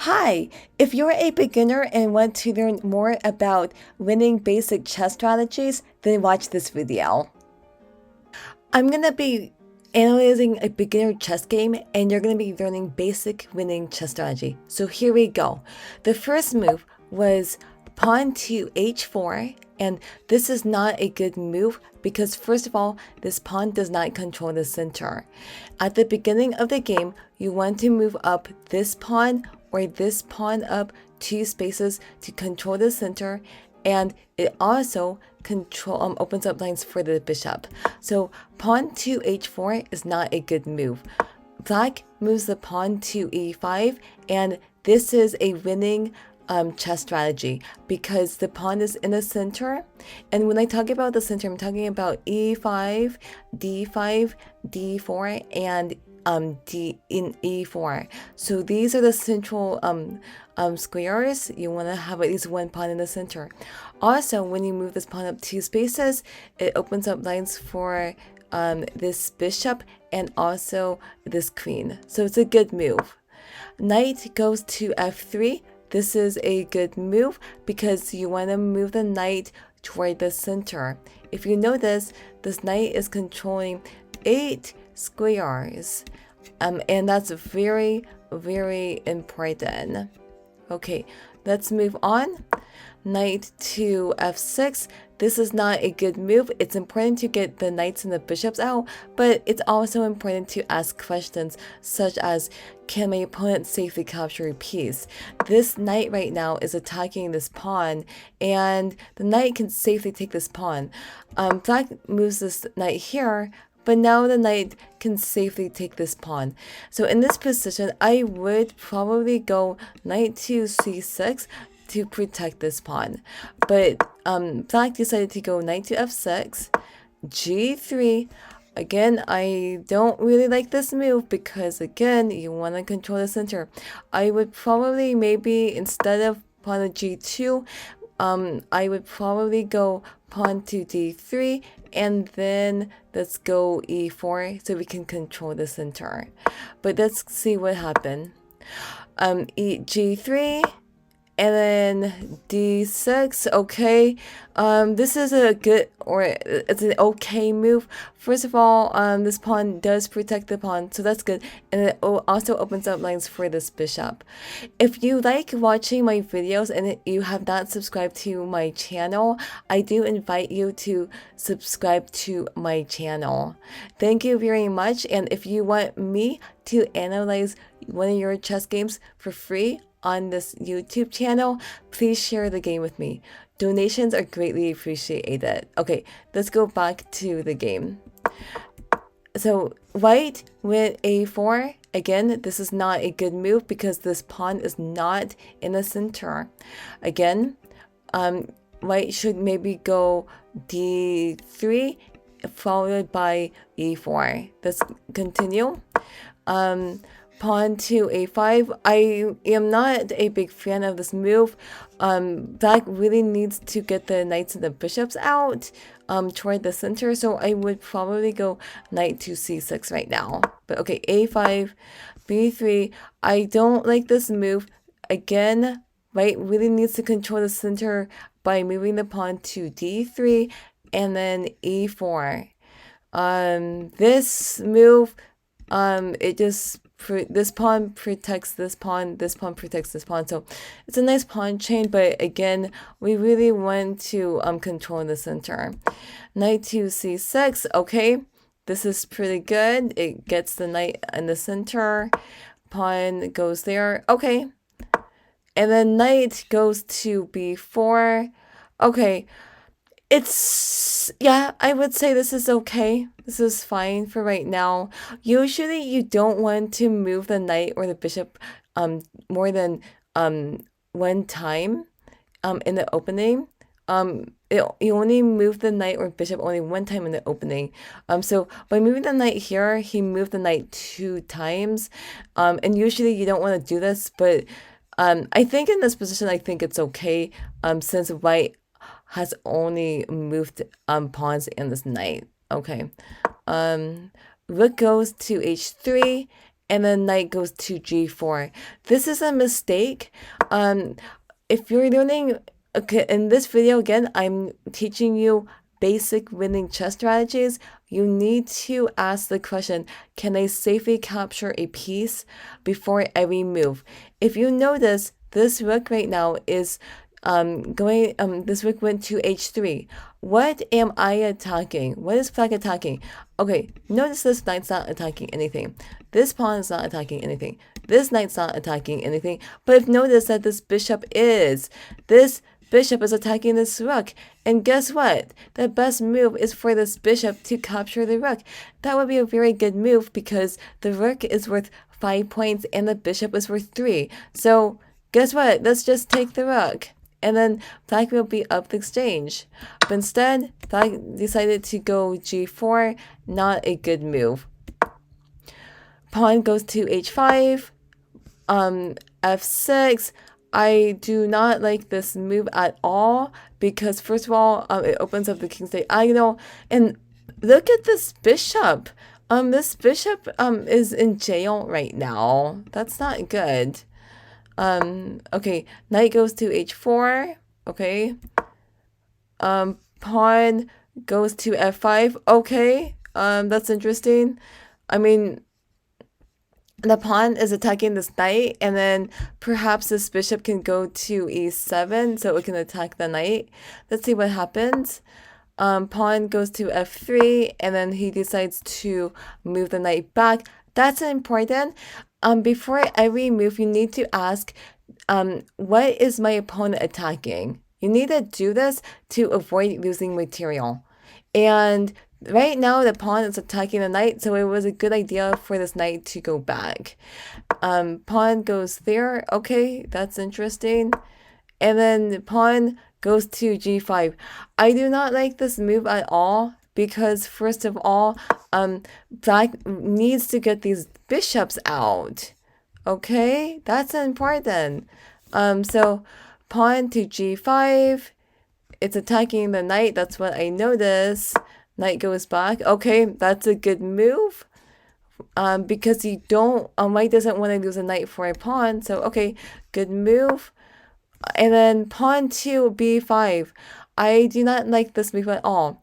Hi! If you're a beginner and want to learn more about winning basic chess strategies, then watch this video. I'm gonna be analyzing a beginner chess game and you're gonna be learning basic winning chess strategy. So here we go. The first move was pawn to h4, and this is not a good move because first of all, this pawn does not control the center. At the beginning of the game, you want to move up this pawn or this pawn up 2 spaces to control the center, and it also opens up lines for the bishop. So pawn to h4 is not a good move. Black moves the pawn to e5, and this is a winning chess strategy because the pawn is in the center. And when I talk about the center, I'm talking about e5, d5, d4, and D in e4. So these are the central squares. You want to have at least one pawn in the center. Also, when you move this pawn up 2 spaces, it opens up lines for this bishop and also this queen. So it's a good move. Knight goes to f3. This is a good move because you want to move the knight toward the center. If you notice, this knight is controlling 8 squares, and that's very, very important. Okay, let's move on. Knight to f6. This is not a good move. It's important to get the knights and the bishops out, but it's also important to ask questions such as, can my opponent safely capture a piece? This knight right now is attacking this pawn, and the knight can safely take this pawn. Black moves this knight here, but now the knight can safely take this pawn. So in this position, I would probably go knight to c6 to protect this pawn. But Black decided to go knight to f6, g3. Again, I don't really like this move because, again, you want to control the center. I would probably maybe, instead of pawn to g2, I would probably go pawn to d3, and then let's go e4 so we can control the center. But let's see what happened. G3, and then d6. Okay, this is a good, or it's an okay move. First of all, this pawn does protect the pawn, so that's good, and it also opens up lines for this bishop. If you like watching my videos and you have not subscribed to my channel, I do invite you to subscribe to my channel. Thank you very much. And if you want me to analyze one of your chess games for free on this YouTube channel, please share the game with me. Donations are greatly appreciated. Okay, let's go back to the game. So white went a4. Again, this is not a good move because this pawn is not in the center. Again, white should maybe go d3 followed by e4. Let's continue. Pawn to a5. I am not a big fan of this move. Black really needs to get the knights and the bishops out toward the center, so I would probably go knight to c6 right now. But okay, a5, b3. I don't like this move. Again, white really needs to control the center by moving the pawn to d3 and then e4. This move, it just this pawn protects this pawn, this pawn protects this pawn, so it's a nice pawn chain. But again, we really want to control the center. Knight to c6. Okay, this is pretty good. It gets the knight in the center, pawn goes there. Okay, and then knight goes to b4. Okay, it's, yeah, I would say this is okay. This is fine for right now. Usually you don't want to move the knight or the bishop more than one time in the opening. You only move the knight or bishop only one time in the opening. So by moving the knight here, he moved the knight 2 times. And usually you don't want to do this, but I think in this position, I think it's okay since white has only moved pawns and this knight. Okay. Rook goes to h3, and then knight goes to g4. This is a mistake. If you're learning, okay, in this video again, I'm teaching you basic winning chess strategies. You need to ask the question, can I safely capture a piece before every move? If you notice, this rook right now is this rook went to h3. What am I attacking? What is black attacking? Okay, notice this knight's not attacking anything. This pawn is not attacking anything. This knight's not attacking anything. But notice that this bishop is. This bishop is attacking this rook. And guess what? The best move is for this bishop to capture the rook. That would be a very good move because the rook is worth 5 points and the bishop is worth 3. So guess what? Let's just take the rook. And then black will be up the exchange. But instead, black decided to go g4. Not a good move. Pawn goes to h5. f6. I do not like this move at all because first of all, it opens up the king's diagonal. And look at this bishop. This bishop is in jail right now. That's not good. Okay, knight goes to h4. Okay. Pawn goes to f5. Okay. That's interesting. I mean, the pawn is attacking this knight, and then perhaps this bishop can go to e7 so it can attack the knight. Let's see what happens. Pawn goes to f3, and then he decides to move the knight back. That's important. Before every move, you need to ask, what is my opponent attacking? You need to do this to avoid losing material. And right now, the pawn is attacking the knight, so it was a good idea for this knight to go back. Pawn goes there. Okay, that's interesting. And then the pawn goes to g5. I do not like this move at all because, first of all, black needs to get these bishops out. Okay, that's important. So pawn to g5. It's attacking the knight. That's what I noticed. Knight goes back. Okay, that's a good move. Because you don't, white doesn't want to lose a knight for a pawn. So, okay, good move. And then pawn to b5. I do not like this move at all.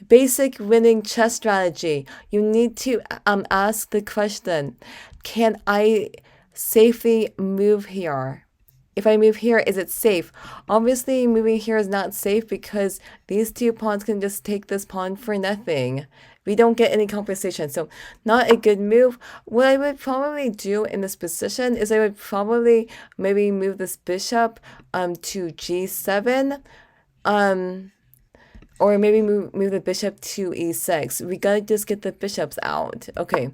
Basic winning chess strategy. You need to ask the question, can I safely move here? If I move here, is it safe? Obviously, moving here is not safe because these two pawns can just take this pawn for nothing. We don't get any compensation, so not a good move. What I would probably do in this position is I would probably maybe move this bishop to g7, or maybe move the bishop to e6. We gotta just get the bishops out. Okay,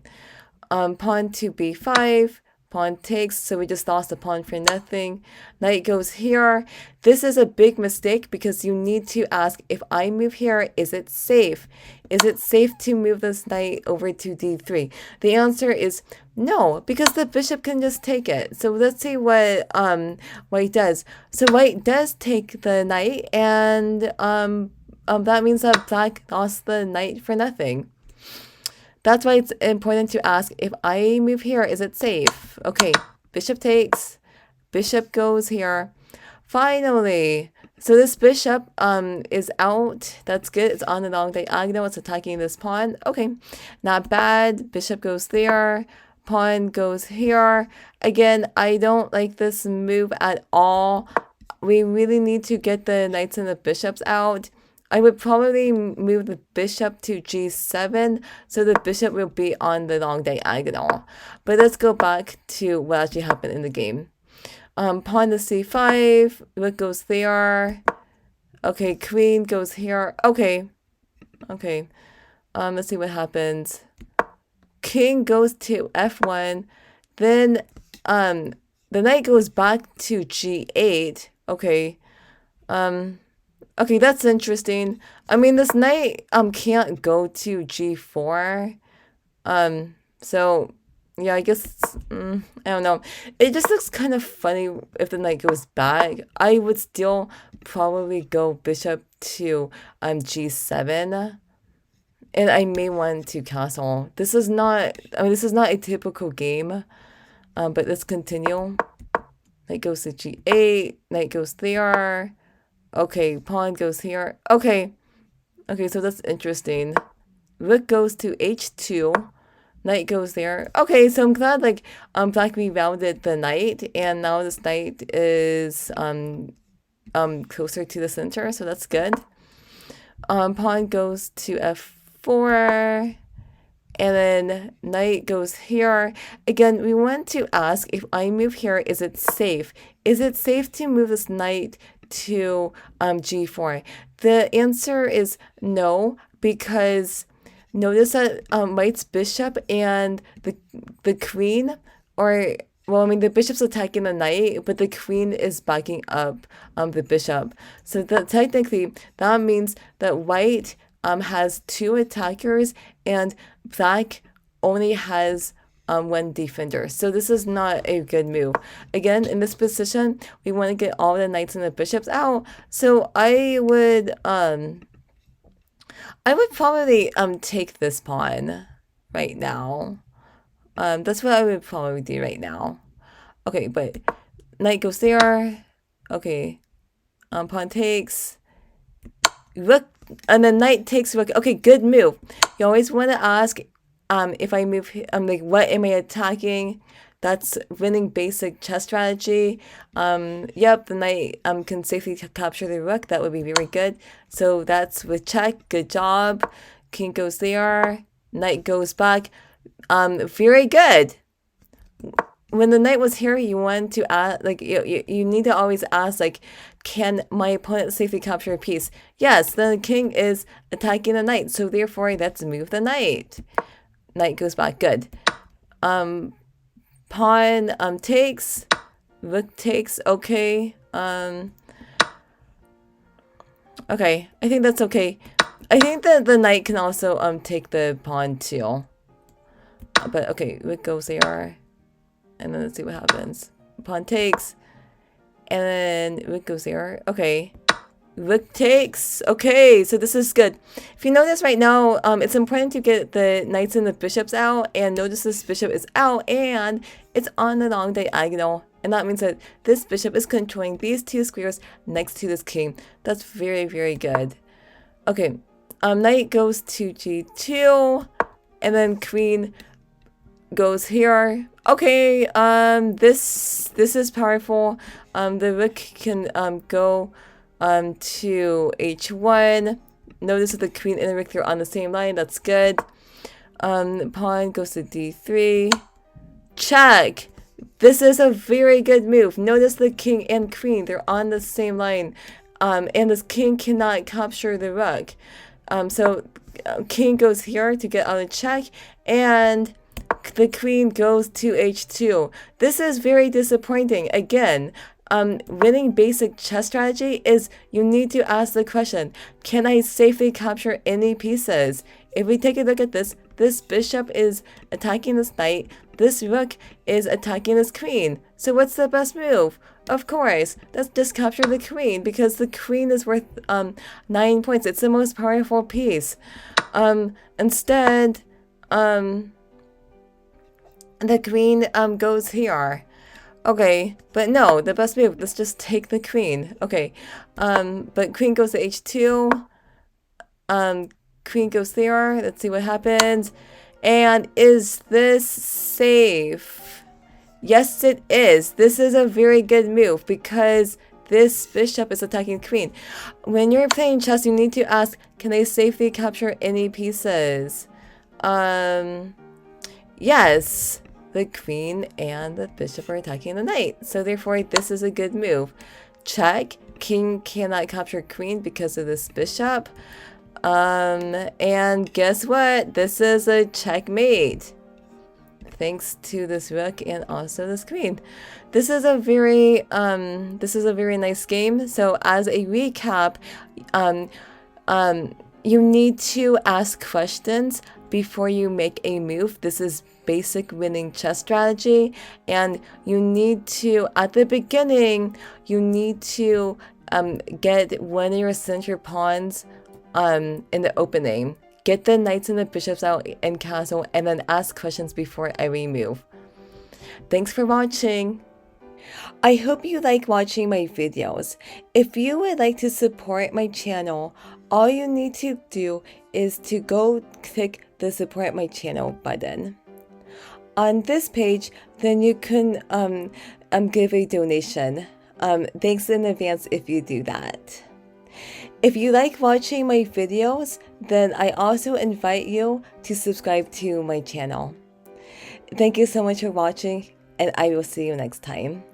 pawn to b5. Pawn takes, so we just lost the pawn for nothing. Knight goes here. This is a big mistake because you need to ask, if I move here, is it safe? Is it safe to move this knight over to d3? The answer is no, because the bishop can just take it. So let's see what white does. So white does take the knight, and that means that black lost the knight for nothing. That's why it's important to ask, if I move here, is it safe? Okay, bishop takes, bishop goes here. Finally, so this bishop is out. That's good. It's on the long diagonal. It's attacking this pawn. Okay, not bad. Bishop goes there. Pawn goes here. Again, I don't like this move at all. We really need to get the knights and the bishops out. I would probably move the bishop to g7, so the bishop will be on the long diagonal. But let's go back to what actually happened in the game. Pawn to c5, rook goes there. Okay, queen goes here. Okay. Let's see what happens. King goes to f1. Then the knight goes back to g8. Okay. Okay, that's interesting. I mean, this knight can't go to g4. So yeah, I guess I don't know. It just looks kind of funny if the knight goes back. I would still probably go bishop to g7. And I may want to castle. This is not, I mean, this is not a typical game, but let's continue. Knight goes to g8, knight goes there. Okay, pawn goes here. Okay, so that's interesting. Rook goes to h2, knight goes there. Okay, so I'm glad like black rerouted the knight, and now this knight is closer to the center, so that's good. Pawn goes to f4, and then knight goes here. Again, we want to ask, if I move here, is it safe? Is it safe to move this knight to g4? The answer is no, because notice that white's bishop and the queen, or well, I mean, the bishop's attacking the knight, but the queen is backing up the bishop. So that technically, that means that white has 2 attackers and black only has 1 defender. So this is not a good move. Again, in this position, we want to get all the knights and the bishops out. So I would probably take this pawn right now. That's what I would probably do right now. Okay, but knight goes there. Okay, pawn takes. Rook, and then knight takes rook. Okay, good move. You always want to ask, if I move, like, what am I attacking? That's winning basic chess strategy. Yep, the knight can safely capture the rook. That would be very good. So that's with check. Good job. King goes there. Knight goes back. Very good. When the knight was here, you want to ask, like, you need to always ask, like, can my opponent safely capture a piece? Yes, the king is attacking the knight, so therefore let's move the knight. Knight goes back. Good. Pawn takes. Rook takes. Okay. Okay, I think that's okay. I think that the knight can also take the pawn too. But okay, rook goes there. And then let's see what happens. Pawn takes. And then rook goes there. Okay. Rook takes. Okay, so this is good. If you notice right now, it's important to get the knights and the bishops out. And notice this bishop is out and it's on the long diagonal. And that means that this bishop is controlling these 2 squares next to this king. That's very, very good. Okay, knight goes to g2. And then queen goes here. Okay, this is powerful. The rook can go to h1. Notice that the queen and the rook are on the same line. That's good. Pawn goes to d3. Check. This is a very good move. Notice the king and queen, they're on the same line. And this king cannot capture the rook. So king goes here to get out of check, and the queen goes to h2. This is very disappointing. Again, winning basic chess strategy is you need to ask the question, can I safely capture any pieces? If we take a look at this, this bishop is attacking this knight, this rook is attacking this queen. So what's the best move? Of course, let's just capture the queen, because the queen is worth 9 points. It's the most powerful piece. Instead, the queen goes here. Okay, but no, the best move, let's just take the queen. Okay, but queen goes to h2. Queen goes there. Let's see what happens. And is this safe? Yes, it is. This is a very good move because this bishop is attacking queen. When you're playing chess, you need to ask, can they safely capture any pieces? Yes. The queen and the bishop are attacking the knight. So therefore, this is a good move. Check. King cannot capture queen because of this bishop. And guess what? This is a checkmate. Thanks to this rook and also this queen. This is a very nice game. So as a recap, you need to ask questions before you make a move. This is basic winning chess strategy, and you need to, at the beginning, you need to get one of your center pawns in the opening. get the knights and the bishops out and castle, and then ask questions before every move. Thanks for watching! I hope you like watching my videos. If you would like to support my channel, all you need to do is to go click the support my channel button. On this page, then you can give a donation. Thanks in advance if you do that. If you like watching my videos, then I also invite you to subscribe to my channel. Thank you so much for watching, and I will see you next time.